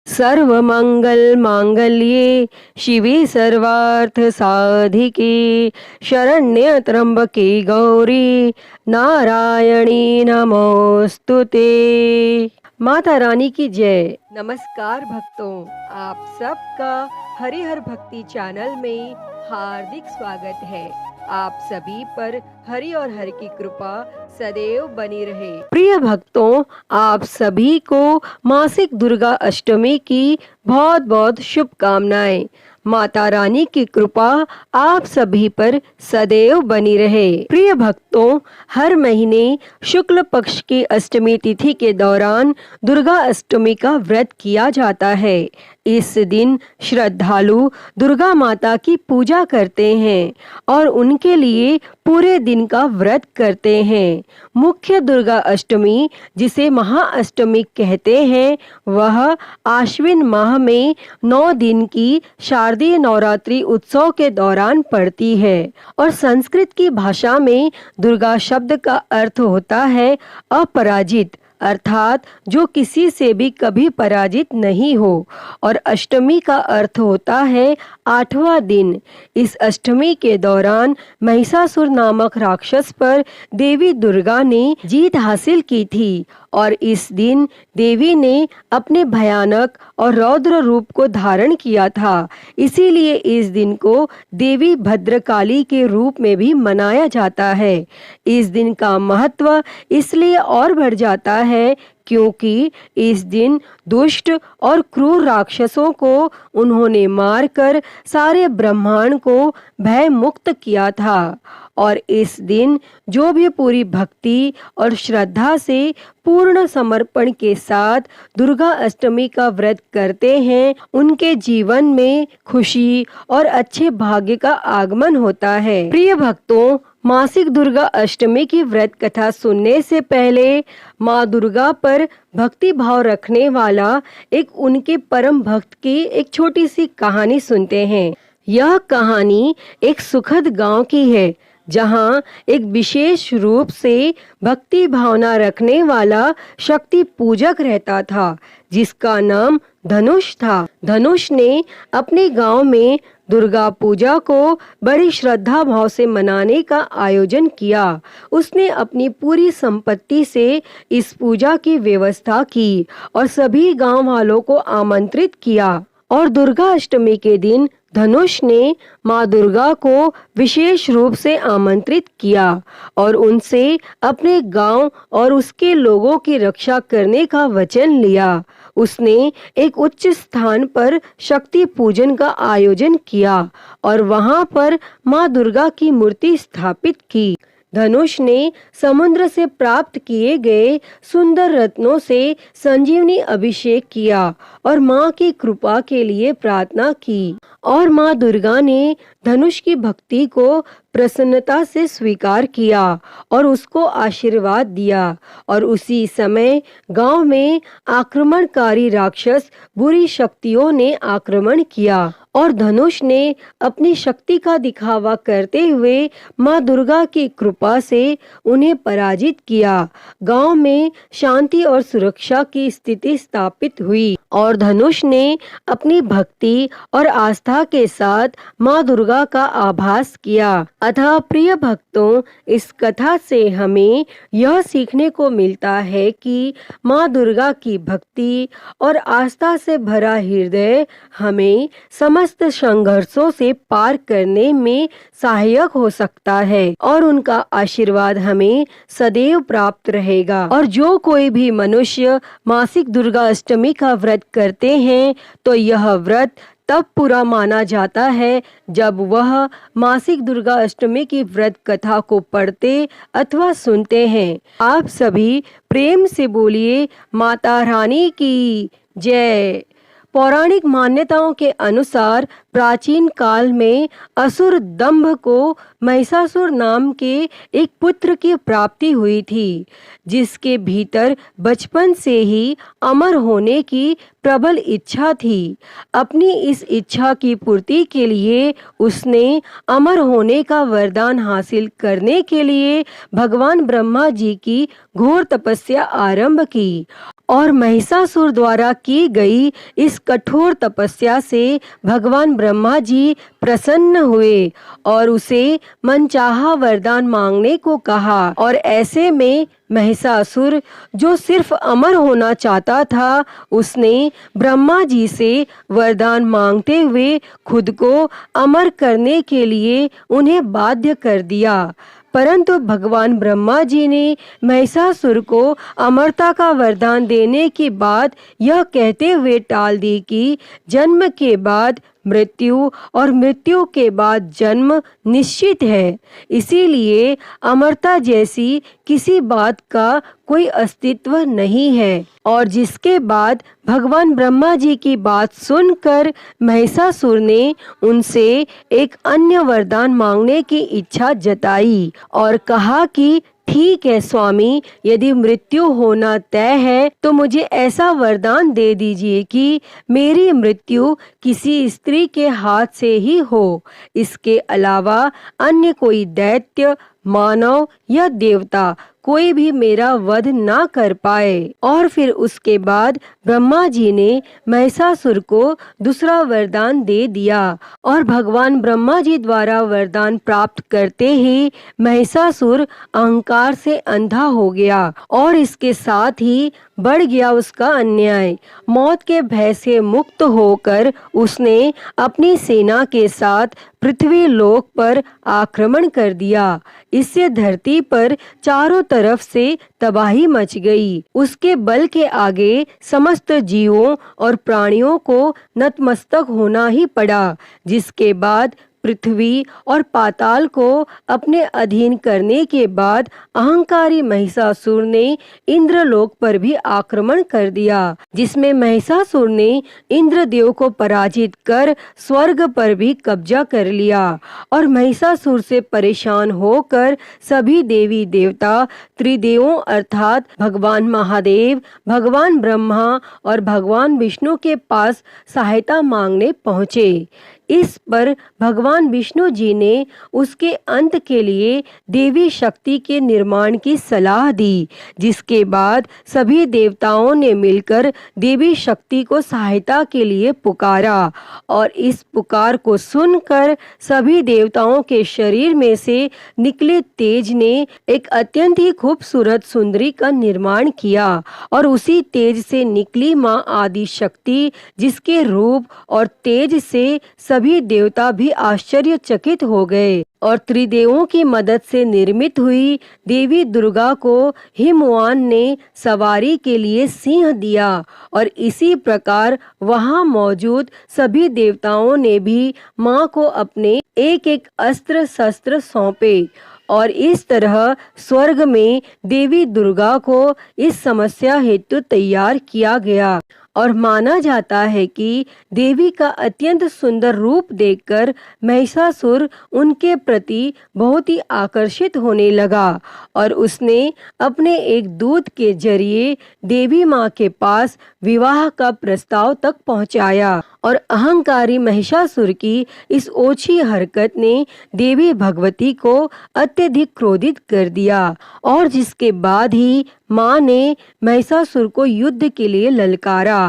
सर्वमंगल मांगल्ये शिवे सर्वार्थ साधिके शरण्य त्र्यंबके गौरी नारायणी नमोस्तुते। माता रानी की जय। नमस्कार भक्तों, आप सबका हरिहर भक्ति चैनल में हार्दिक स्वागत है। आप सभी पर हरि और हर की कृपा सदैव बनी रहे। प्रिय भक्तों, आप सभी को मासिक दुर्गा अष्टमी की बहुत बहुत शुभकामनाएं। माता रानी की कृपा आप सभी पर सदैव बनी रहे। प्रिय भक्तों, हर महीने शुक्ल पक्ष की अष्टमी तिथि के दौरान दुर्गा अष्टमी का व्रत किया जाता है। इस दिन श्रद्धालु दुर्गा माता की पूजा करते हैं और उनके लिए पूरे दिन का व्रत करते हैं। मुख्य दुर्गा अष्टमी, जिसे महाअष्टमी कहते हैं, वह आश्विन माह में 9 दिन की शारदीय नवरात्रि उत्सव के दौरान पड़ती है और संस्कृत की भाषा में दुर्गा शब्द का अर्थ होता है अपराजित, अर्थात जो किसी से भी कभी पराजित नहीं हो, और अष्टमी का अर्थ होता है 8वां दिन। इस अष्टमी के दौरान महिषासुर नामक राक्षस पर देवी दुर्गा ने जीत हासिल की थी और इस दिन देवी ने अपने भयानक और रौद्र रूप को धारण किया था। इसीलिए इस दिन को देवी भद्रकाली के रूप में भी मनाया जाता है। इस दिन का महत्व इसलिए और बढ़ जाता है क्योंकि इस दिन दुष्ट और क्रूर राक्षसों को उन्होंने मारकर सारे ब्रह्मांड को भय मुक्त किया था। और इस दिन जो भी पूरी भक्ति और श्रद्धा से पूर्ण समर्पण के साथ दुर्गा अष्टमी का व्रत करते हैं, उनके जीवन में खुशी और अच्छे भाग्य का आगमन होता है। प्रिय भक्तों, मासिक दुर्गा अष्टमी की व्रत कथा सुनने से पहले माँ दुर्गा पर भक्ति भाव रखने वाला एक उनके परम भक्त की एक छोटी सी कहानी सुनते हैं। यह कहानी एक सुखद गांव की है जहां एक विशेष रूप से भक्ति भावना रखने वाला शक्ति पूजक रहता था, जिसका नाम धनुष था। धनुष ने अपने गांव में दुर्गा पूजा को बड़ी श्रद्धा भाव से मनाने का आयोजन किया। उसने अपनी पूरी संपत्ति से इस पूजा की व्यवस्था की और सभी गांव वालों को आमंत्रित किया। और दुर्गा अष्टमी के दिन धनुष ने माँ दुर्गा को विशेष रूप से आमंत्रित किया और उनसे अपने गांव और उसके लोगों की रक्षा करने का वचन लिया। उसने एक उच्च स्थान पर शक्ति पूजन का आयोजन किया और वहां पर माँ दुर्गा की मूर्ति स्थापित की। धनुष ने समुद्र से प्राप्त किए गए सुंदर रत्नों से संजीवनी अभिषेक किया और माँ की कृपा के लिए प्रार्थना की। और माँ दुर्गा ने धनुष की भक्ति को प्रसन्नता से स्वीकार किया और उसको आशीर्वाद दिया। और उसी समय गांव में आक्रमणकारी राक्षस बुरी शक्तियों ने आक्रमण किया और धनुष ने अपनी शक्ति का दिखावा करते हुए माँ दुर्गा की कृपा से उन्हें पराजित किया। गांव में शांति और सुरक्षा की स्थिति स्थापित हुई और धनुष ने अपनी भक्ति और आस्था के साथ माँ दुर्गा का आभास किया। अतः प्रिय भक्तों, इस कथा से हमें यह सीखने को मिलता है कि माँ दुर्गा की भक्ति और आस्था से भरा हृदय हमें समस्त संघर्षों से पार करने में सहायक हो सकता है और उनका आशीर्वाद हमें सदैव प्राप्त रहेगा। और जो कोई भी मनुष्य मासिक दुर्गा अष्टमी का व्रत करते हैं तो यह व्रत तब पूरा माना जाता है जब वह मासिक दुर्गा अष्टमी की व्रत कथा को पढ़ते अथवा सुनते हैं। आप सभी प्रेम से बोलिए माता रानी की जय। पौराणिक मान्यताओं के अनुसार प्राचीन काल में असुर दंभ को महिषासुर नाम के एक पुत्र की प्राप्ति हुई थी, जिसके भीतर बचपन से ही अमर होने की प्रबल इच्छा थी। अपनी इस इच्छा की पूर्ति के लिए उसने अमर होने का वरदान हासिल करने के लिए भगवान ब्रह्मा जी की घोर तपस्या आरंभ की और महिषासुर द्वारा की गई इस कठोर तपस्या से भगवान ब्रह्मा जी प्रसन्न हुए और उसे मनचाहा वरदान मांगने को कहा। और ऐसे में महिषासुर, जो सिर्फ अमर होना चाहता था, उसने ब्रह्मा जी से वरदान मांगते हुए खुद को अमर करने के लिए उन्हें बाध्य कर दिया। परंतु भगवान ब्रह्मा जी ने महिषासुर को अमरता का वरदान देने की बात यह कहते हुए टाल दी कि जन्म के बाद मृत्यु और मृत्यु के बाद जन्म निश्चित है, इसीलिए अमरता जैसी किसी बात का कोई अस्तित्व नहीं है। और जिसके बाद भगवान ब्रह्मा जी की बात सुनकर महिषासुर ने उनसे एक अन्य वरदान मांगने की इच्छा जताई और कहा कि ठीक है स्वामी, यदि मृत्यु होना तय है तो मुझे ऐसा वरदान दे दीजिए कि मेरी मृत्यु किसी स्त्री के हाथ से ही हो। इसके अलावा अन्य कोई दैत्य, मानव या देवता कोई भी मेरा वध ना कर पाए। और फिर उसके बाद ब्रह्मा जी ने महिषासुर को दूसरा वरदान दे दिया और भगवान ब्रह्मा जी द्वारा वरदान प्राप्त करते ही महिषासुर अहंकार से अंधा हो गया और इसके साथ ही बढ़ गया उसका अन्याय। मौत के भय से मुक्त होकर उसने अपनी सेना के साथ पृथ्वी लोक पर आक्रमण कर दिया। इससे धरती पर चारों तरफ से तबाही मच गई। उसके बल के आगे समस्त जीवों और प्राणियों को नतमस्तक होना ही पड़ा, जिसके बाद पृथ्वी और पाताल को अपने अधीन करने के बाद अहंकारी महिषासुर ने इंद्रलोक पर भी आक्रमण कर दिया, जिसमें महिषासुर ने इंद्रदेव को पराजित कर स्वर्ग पर भी कब्जा कर लिया। और महिषासुर से परेशान होकर सभी देवी देवता त्रिदेवों अर्थात भगवान महादेव, भगवान ब्रह्मा और भगवान विष्णु के पास सहायता मांगने पहुँचे। इस पर भगवान विष्णु जी ने उसके अंत के लिए देवी शक्ति के निर्माण की सलाह दी, जिसके बाद सभी देवताओं ने मिलकर देवी शक्ति को सहायता के लिए पुकारा। और इस पुकार को सुनकर सभी देवताओं के शरीर में से निकले तेज ने एक अत्यंत ही खूबसूरत सुंदरी का निर्माण किया और उसी तेज से निकली माँ आदि शक्ति, जिसके रूप और तेज से सभी देवता भी आश्चर्यचकित हो गए। और त्रिदेवों की मदद से निर्मित हुई देवी दुर्गा को हिमवान ने सवारी के लिए सिंह दिया और इसी प्रकार वहां मौजूद सभी देवताओं ने भी मां को अपने एक एक अस्त्र शस्त्र सौंपे। और इस तरह स्वर्ग में देवी दुर्गा को इस समस्या हेतु तैयार किया गया। और माना जाता है कि देवी का अत्यंत सुंदर रूप देखकर महिषासुर उनके प्रति बहुत ही आकर्षित होने लगा और उसने अपने एक दूत के जरिए देवी माँ के पास विवाह का प्रस्ताव तक पहुँचाया। और अहंकारी महिषासुर की इस ओछी हरकत ने देवी भगवती को अत्यधिक क्रोधित कर दिया और जिसके बाद ही माँ ने महिषासुर को युद्ध के लिए ललकारा।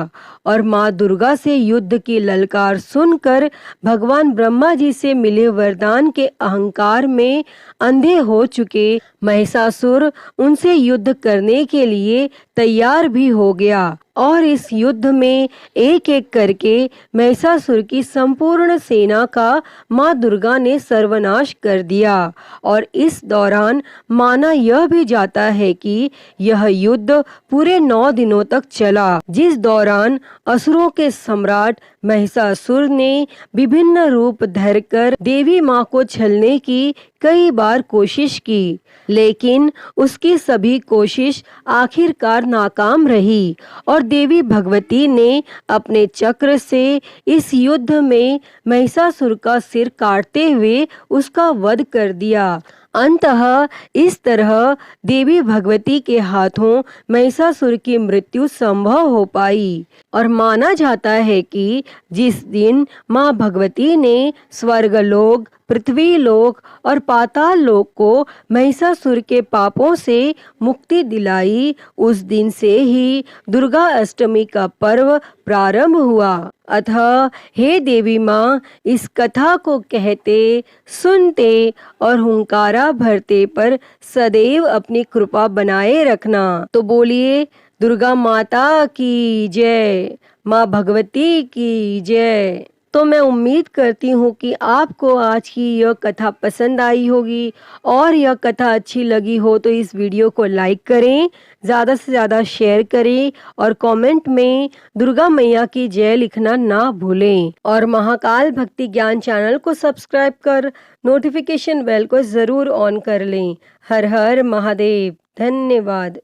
और माँ दुर्गा से युद्ध की ललकार सुनकर भगवान ब्रह्मा जी से मिले वरदान के अहंकार में अंधे हो चुके महिषासुर उनसे युद्ध करने के लिए तैयार भी हो गया। और इस युद्ध में एक एक करके महिषासुर की संपूर्ण सेना का माँ दुर्गा ने सर्वनाश कर दिया। और इस दौरान माना यह भी जाता है कि यह युद्ध पूरे 9 दिनों तक चला, जिस दौरान असुरों के सम्राट महिषासुर ने विभिन्न रूप धरकर देवी माँ को छलने की कई बार कोशिश की, लेकिन उसकी सभी कोशिश आखिरकार नाकाम रही और देवी भगवती ने अपने चक्र से इस युद्ध में महिषासुर का सिर काटते हुए उसका वध कर दिया। अंततः इस तरह देवी भगवती के हाथों महिषासुर की मृत्यु संभव हो पाई और माना जाता है कि जिस दिन माँ भगवती ने स्वर्गलोक, पृथ्वीलोक और पाताल लोक को महिषासुर के पापों से मुक्ति दिलाई, उस दिन से ही दुर्गा अष्टमी का पर्व प्रारंभ हुआ। अतः हे देवी माँ, इस कथा को कहते, सुनते और हुंकारा भरते पर सदैव अपनी कृपा बनाए रखना। तो बोलिए दुर्गा माता की जय, माँ भगवती की जय। तो मैं उम्मीद करती हूँ कि आपको आज की यह कथा पसंद आई होगी और यह कथा अच्छी लगी हो तो इस वीडियो को लाइक करें, ज़्यादा से ज़्यादा शेयर करें और कमेंट में दुर्गा मैया की जय लिखना ना भूलें। और महाकाल भक्ति ज्ञान चैनल को सब्सक्राइब कर नोटिफिकेशन बेल को ज़रूर ऑन कर लें। हर हर महादेव। धन्यवाद।